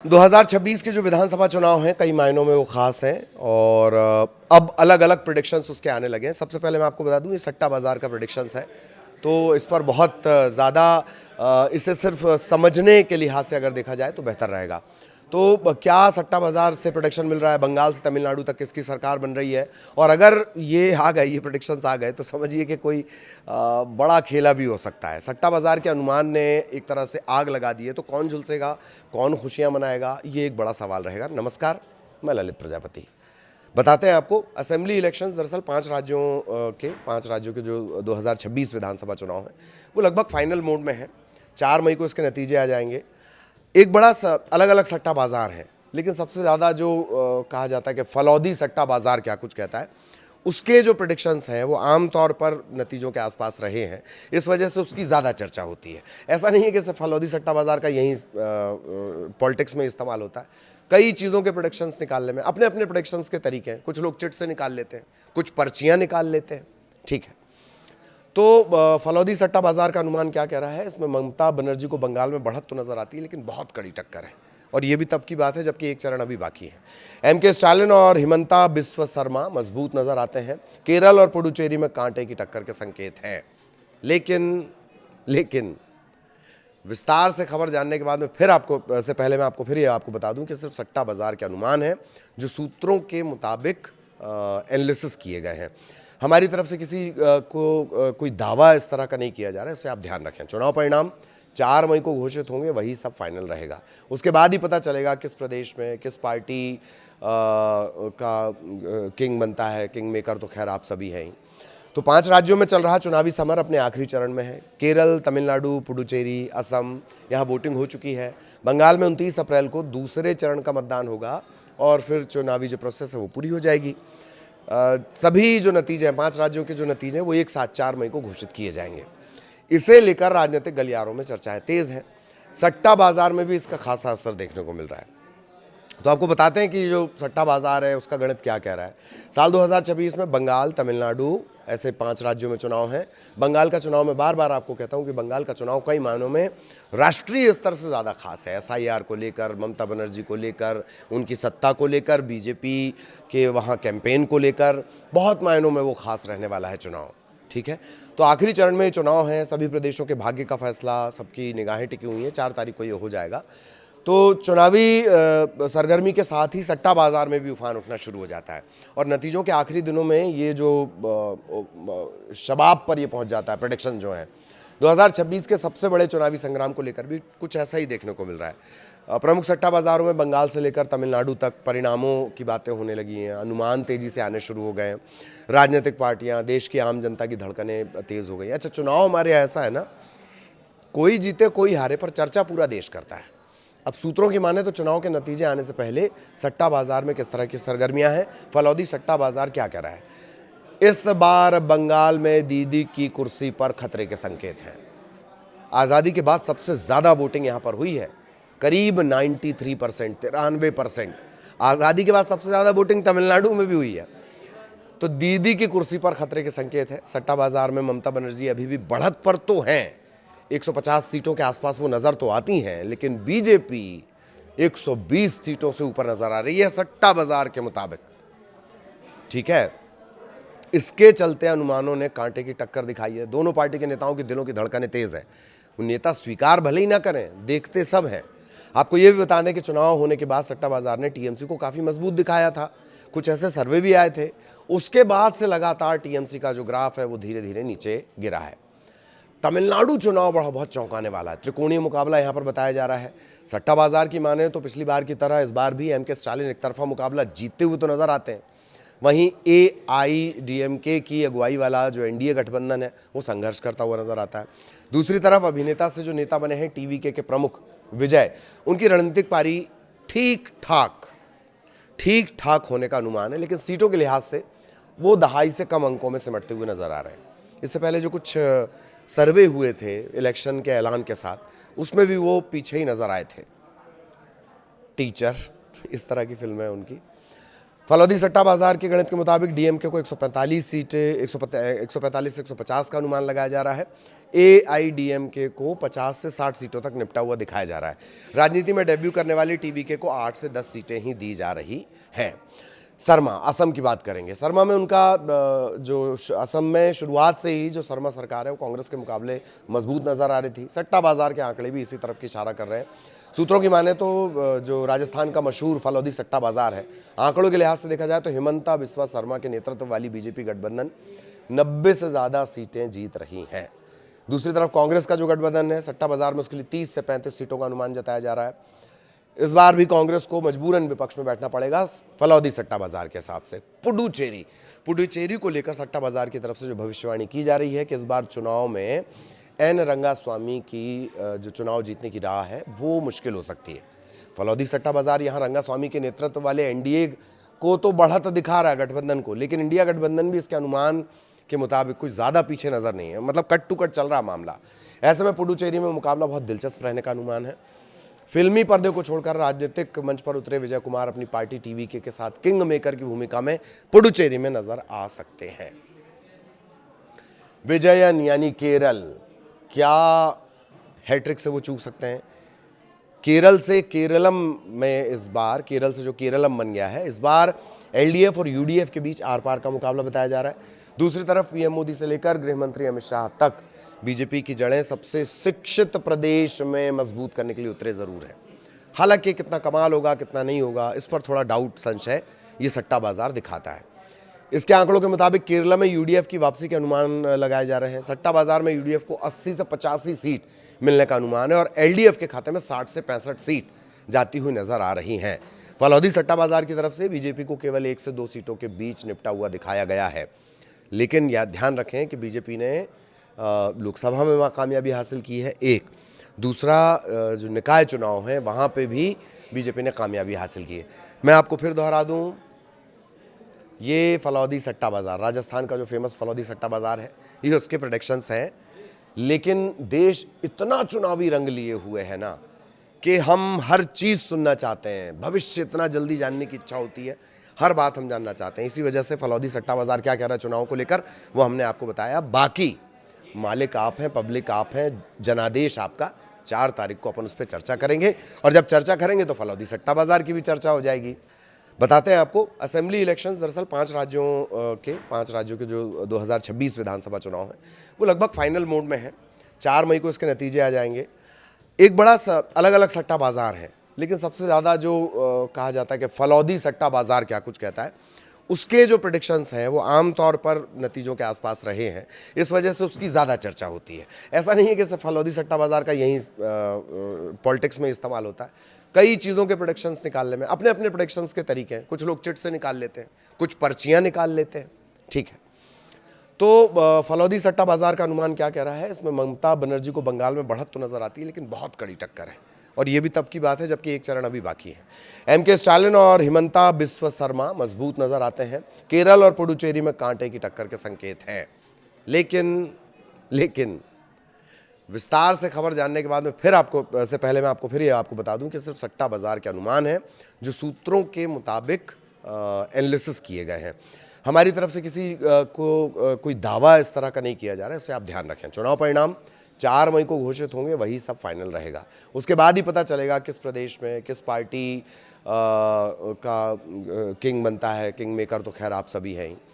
2026 के जो विधानसभा चुनाव हैं कई मायनों में वो खास हैं और अब अलग अलग प्रेडिक्शंस उसके आने लगे हैं। सबसे पहले मैं आपको बता दूं ये सट्टा बाज़ार का प्रेडिक्शंस है, तो इस पर बहुत ज़्यादा इसे सिर्फ समझने के लिहाज से अगर देखा जाए तो बेहतर रहेगा। तो क्या सट्टा बाज़ार से प्रेडिक्शन मिल रहा है, बंगाल से तमिलनाडु तक किसकी सरकार बन रही है, और अगर ये आ गए, ये प्रेडिक्शंस आ गए तो समझिए कि कोई बड़ा खेला भी हो सकता है। सट्टा बाज़ार के अनुमान ने एक तरह से आग लगा दी है, तो कौन झुलसेगा, कौन खुशियां मनाएगा, ये एक बड़ा सवाल रहेगा। नमस्कार, मैं ललित प्रजापति। बताते हैं आपको, असेंबली इलेक्शंस दरअसल 5 राज्यों के जो 2026 विधानसभा चुनाव हैं वो लगभग फाइनल मोड में है। 4 मई को इसके नतीजे आ जाएंगे। एक बड़ा अलग अलग सट्टा बाज़ार है, लेकिन सबसे ज़्यादा जो कहा जाता है कि फलौदी सट्टा बाज़ार क्या कुछ कहता है, उसके जो प्रेडिक्शंस हैं वो आमतौर पर नतीजों के आसपास रहे हैं, इस वजह से उसकी ज़्यादा चर्चा होती है। ऐसा नहीं है कि सिर्फ फलौदी सट्टा बाज़ार का यहीं पॉलिटिक्स में इस्तेमाल होता है। कई चीज़ों के प्रेडिक्शंस निकालने में अपने अपने प्रेडिक्शंस के तरीके हैं। कुछ लोग चिट से निकाल लेते हैं, कुछ पर्चियाँ निकाल लेते हैं, ठीक है। तो फलौदी सट्टा बाज़ार का अनुमान क्या कह रहा है, इसमें ममता बनर्जी को बंगाल में बढ़त तो नज़र आती है, लेकिन बहुत कड़ी टक्कर है, और ये भी तब की बात है जबकि एक चरण अभी बाकी है। एम के स्टालिन और हिमंता बिस्वा शर्मा मजबूत नजर आते हैं। केरल और पुडुचेरी में कांटे की टक्कर के संकेत हैं। लेकिन विस्तार से खबर जानने के बाद में फिर आपको फिर ये आपको बता दूं कि सिर्फ सट्टा बाज़ार के अनुमान है जो सूत्रों के मुताबिक एनालिसिस किए गए हैं। हमारी तरफ से किसी कोई दावा इस तरह का नहीं किया जा रहा है, इससे आप ध्यान रखें। चुनाव परिणाम 4 मई को घोषित होंगे, वही सब फाइनल रहेगा। उसके बाद ही पता चलेगा किस प्रदेश में किस पार्टी का किंग बनता है। किंग मेकर तो खैर आप सभी हैं ही। तो 5 राज्यों में चल रहा चुनावी समर अपने आखिरी चरण में है। केरल, तमिलनाडु, पुडुचेरी, असम, यहाँ वोटिंग हो चुकी है। बंगाल में 29 अप्रैल को दूसरे चरण का मतदान होगा और फिर चुनावी जो प्रोसेस है वो पूरी हो जाएगी। सभी जो नतीजे हैं, 5 राज्यों के जो नतीजे हैं वो एक साथ 4 मई को घोषित किए जाएंगे। इसे लेकर राजनीतिक गलियारों में चर्चाएं तेज हैं। सट्टा बाजार में भी इसका खासा असर देखने को मिल रहा है। तो आपको बताते हैं कि जो सट्टा बाजार है उसका गणित क्या कह रहा है। साल 2026 में बंगाल, तमिलनाडु, ऐसे 5 राज्यों में चुनाव हैं। बंगाल का चुनाव मैं बार बार आपको कहता हूं कि बंगाल का चुनाव कई मायनों में राष्ट्रीय स्तर से ज़्यादा खास है। SIR को लेकर, ममता बनर्जी को लेकर, उनकी सत्ता को लेकर, बीजेपी के वहाँ कैंपेन को लेकर बहुत मायनों में वो खास रहने वाला है चुनाव, ठीक है। तो आखिरी चरण में चुनाव है, सभी प्रदेशों के भाग्य का फैसला, सबकी निगाहें टिकी हुई हैं। 4 तारीख को ये हो जाएगा। तो चुनावी सरगर्मी के साथ ही सट्टा बाज़ार में भी उफान उठना शुरू हो जाता है, और नतीजों के आखिरी दिनों में ये जो शबाब पर ये पहुंच जाता है। प्रेडिक्शन जो है 2026 के सबसे बड़े चुनावी संग्राम को लेकर भी कुछ ऐसा ही देखने को मिल रहा है। प्रमुख सट्टा बाज़ारों में बंगाल से लेकर तमिलनाडु तक परिणामों की बातें होने लगी हैं। अनुमान तेज़ी से आने शुरू हो गए हैं। राजनीतिक पार्टियाँ, देश की आम जनता की धड़कनें तेज़ हो गई। अच्छा, चुनाव हमारे यहाँ ऐसा है ना, कोई जीते कोई हारे पर चर्चा पूरा देश करता है। अब सूत्रों की माने तो चुनाव के नतीजे आने से पहले सट्टा बाजार में किस तरह की सरगर्मियां हैं, फलौदी सट्टा बाजार क्या कह रहा है। इस बार बंगाल में दीदी की कुर्सी पर खतरे के संकेत हैं। आज़ादी के बाद सबसे ज़्यादा वोटिंग यहाँ पर हुई है, करीब 93%, 93%। आज़ादी के बाद सबसे ज़्यादा वोटिंग तमिलनाडु में भी हुई है। तो दीदी की कुर्सी पर खतरे के संकेत है। सट्टा बाजार में ममता बनर्जी अभी भी बढ़त पर तो हैं, 150 सीटों के आसपास वो नज़र तो आती हैं, लेकिन बीजेपी 120 सीटों से ऊपर नज़र आ रही है सट्टा बाजार के मुताबिक, ठीक है। इसके चलते अनुमानों ने कांटे की टक्कर दिखाई है। दोनों पार्टी के नेताओं के दिलों की धड़कनें तेज है। वो नेता स्वीकार भले ही ना करें, देखते सब हैं। आपको ये भी बता दें कि चुनाव होने के बाद सट्टा बाजार ने टीएमसी को काफ़ी मजबूत दिखाया था। कुछ ऐसे सर्वे भी आए थे। उसके बाद से लगातार टीएमसी का जो ग्राफ है वो धीरे धीरे नीचे गिरा है। तमिलनाडु चुनाव बहुत चौंकाने वाला है। त्रिकोणीय मुकाबला यहाँ पर बताया जा रहा है। सट्टा बाजार की माने तो पिछली बार की तरह इस बार भी एम के स्टालिन एक तरफा मुकाबला जीतते हुए तो नजर आते हैं। वहीं AIADMK की अगुवाई वाला जो NDA गठबंधन है वो संघर्ष करता हुआ नजर आता है। दूसरी तरफ अभिनेता से जो नेता बने हैं TVK के प्रमुख विजय, उनकी रणनीतिक पारी ठीक ठाक होने का अनुमान है, लेकिन सीटों के लिहाज से वो दहाई से कम अंकों में सिमटते हुए नजर आ रहे हैं। इससे पहले जो कुछ सर्वे हुए थे इलेक्शन के ऐलान के साथ, उसमें भी वो पीछे ही नजर आए थे। टीचर, इस तरह की फिल्म है उनकी। फलौदी सट्टा बाजार के गणित के मुताबिक डीएमके को 145 सीटें 145 से 150 का अनुमान लगाया जा रहा है। एआईडीएमके को 50 से 60 सीटों तक निपटा हुआ दिखाया जा रहा है। राजनीति में डेब्यू करने वाली टीवीके को 8 से 10 सीटें ही दी जा रही हैं। शर्मा, असम की बात करेंगे। शर्मा में उनका जो असम में शुरुआत से ही जो शर्मा सरकार है वो कांग्रेस के मुकाबले मजबूत नजर आ रही थी। सट्टा बाजार के आंकड़े भी इसी तरफ की इशारा कर रहे हैं। सूत्रों की माने तो जो राजस्थान का मशहूर फलौदी सट्टा बाजार है, आंकड़ों के लिहाज से देखा जाए तो हिमंता बिस्वा शर्मा के नेतृत्व वाली बीजेपी गठबंधन 90 से ज़्यादा सीटें जीत रही हैं। दूसरी तरफ कांग्रेस का जो गठबंधन है सट्टा बाजार में, उसके लिए 30 से 35 सीटों का अनुमान जताया जा रहा है। इस बार भी कांग्रेस को मजबूरन विपक्ष में बैठना पड़ेगा फलौदी सट्टा बाजार के हिसाब से। पुडुचेरी को लेकर सट्टा बाजार की तरफ से जो भविष्यवाणी की जा रही है कि इस बार चुनाव में एन रंगास्वामी की जो चुनाव जीतने की राह है वो मुश्किल हो सकती है। फलौदी सट्टा बाजार यहाँ रंगास्वामी के नेतृत्व वाले एनडीए को तो बढ़त दिखा रहा है गठबंधन को, लेकिन इंडिया गठबंधन भी इसके अनुमान के मुताबिक कुछ ज़्यादा पीछे नज़र नहीं है, मतलब कट टू कट चल रहा मामला। ऐसे में पुडुचेरी में मुकाबला बहुत दिलचस्प रहने का अनुमान है। फिल्मी पर्दे को छोड़कर राजनीतिक मंच पर उतरे विजय कुमार अपनी पार्टी टीवीके के साथ किंग मेकर की भूमिका में पुडुचेरी में नजर आ सकते हैं। विजयन यानी केरल, क्या हैट्रिक से वो चूक सकते हैं? केरल से केरलम में इस बार, केरल से जो केरलम बन गया है, इस बार एलडीएफ और यूडीएफ के बीच आर पार का मुकाबला बताया जा रहा है। दूसरी तरफ पीएम मोदी से लेकर गृह मंत्री अमित शाह तक बीजेपी की जड़ें सबसे शिक्षित प्रदेश में मजबूत करने के लिए उतरे जरूर है। हालांकि कितना कमाल होगा कितना नहीं होगा इस पर थोड़ा डाउट संशय ये सट्टा बाजार दिखाता है। इसके आंकड़ों के मुताबिक केरला में यूडीएफ की वापसी के अनुमान लगाए जा रहे हैं। सट्टा बाजार में यूडीएफ को 80 से 85 सीट मिलने का अनुमान है और एलडीएफ के खाते में 60 से 65 सीट जाती हुई नजर आ रही हैं। फलौदी सट्टा बाजार की तरफ से बीजेपी को केवल 1 से 2 सीटों के बीच निपटा हुआ दिखाया गया है, लेकिन यह ध्यान रखें कि बीजेपी ने लोकसभा में वहाँ कामयाबी हासिल की है, एक दूसरा जो निकाय चुनाव है वहाँ पे भी बीजेपी ने कामयाबी हासिल की है। मैं आपको फिर दोहरा दूँ, ये फलौदी सट्टा बाज़ार, राजस्थान का जो फेमस फलौदी सट्टा बाज़ार है, ये उसके प्रेडिक्शंस हैं, लेकिन देश इतना चुनावी रंग लिए हुए है ना कि हम हर चीज़ सुनना चाहते हैं, भविष्य इतना जल्दी जानने की इच्छा होती है, हर बात हम जानना चाहते हैं। इसी वजह से फलौदी सट्टा बाज़ार क्या कह रहा है चुनाव को लेकर वो हमने आपको बताया। बाकी मालिक आप हैं, पब्लिक आप हैं, जनादेश आपका। 4 तारीख को अपन उस पर चर्चा करेंगे और जब चर्चा करेंगे तो फलौदी सट्टा बाज़ार की भी चर्चा हो जाएगी। बताते हैं आपको, असेंबली इलेक्शंस दरअसल 5 राज्यों के जो 2026 विधानसभा चुनाव हैं वो लगभग फाइनल मोड में है। 4 मई को इसके नतीजे आ जाएंगे। एक बड़ा अलग अलग सट्टा बाज़ार है, लेकिन सबसे ज़्यादा जो कहा जाता है कि फलौदी सट्टा बाज़ार क्या कुछ कहता है, उसके जो प्रेडिक्शंस हैं वो आमतौर पर नतीजों के आसपास रहे हैं, इस वजह से उसकी ज़्यादा चर्चा होती है। ऐसा नहीं है कि सिर्फ फलौदी सट्टा बाज़ार का यहीं पॉलिटिक्स में इस्तेमाल होता है। कई चीज़ों के प्रेडिक्शंस निकालने में अपने अपने प्रेडिक्शंस के तरीके हैं। कुछ लोग चिट से निकाल लेते हैं, कुछ पर्चियाँ निकाल लेते हैं, ठीक है। तो फलौदी सट्टा बाज़ार का अनुमान क्या कह रहा है, इसमें ममता बनर्जी को बंगाल में बढ़त तो नज़र आती है, लेकिन बहुत कड़ी टक्कर है, और ये भी तब की बात है जबकि एक चरण अभी बाकी है। एमके स्टालिन और हिमंता बिस्वा शर्मा मजबूत नजर आते हैं। केरल और पुडुचेरी में कांटे की टक्कर के संकेत हैं। लेकिन विस्तार से खबर जानने के बाद में फिर पहले मैं आपको फिर ये आपको बता दूं कि सिर्फ सट्टा बाजार के अनुमान है जो सूत्रों के मुताबिक एनालिसिस किए गए हैं। हमारी तरफ से किसी कोई दावा इस तरह का नहीं किया जा रहा है, इससे आप ध्यान रखें। चुनाव परिणाम 4 मई को घोषित होंगे, वही सब फाइनल रहेगा। उसके बाद ही पता चलेगा किस प्रदेश में किस पार्टी का किंग बनता है। किंग मेकर तो खैर आप सभी हैं ही।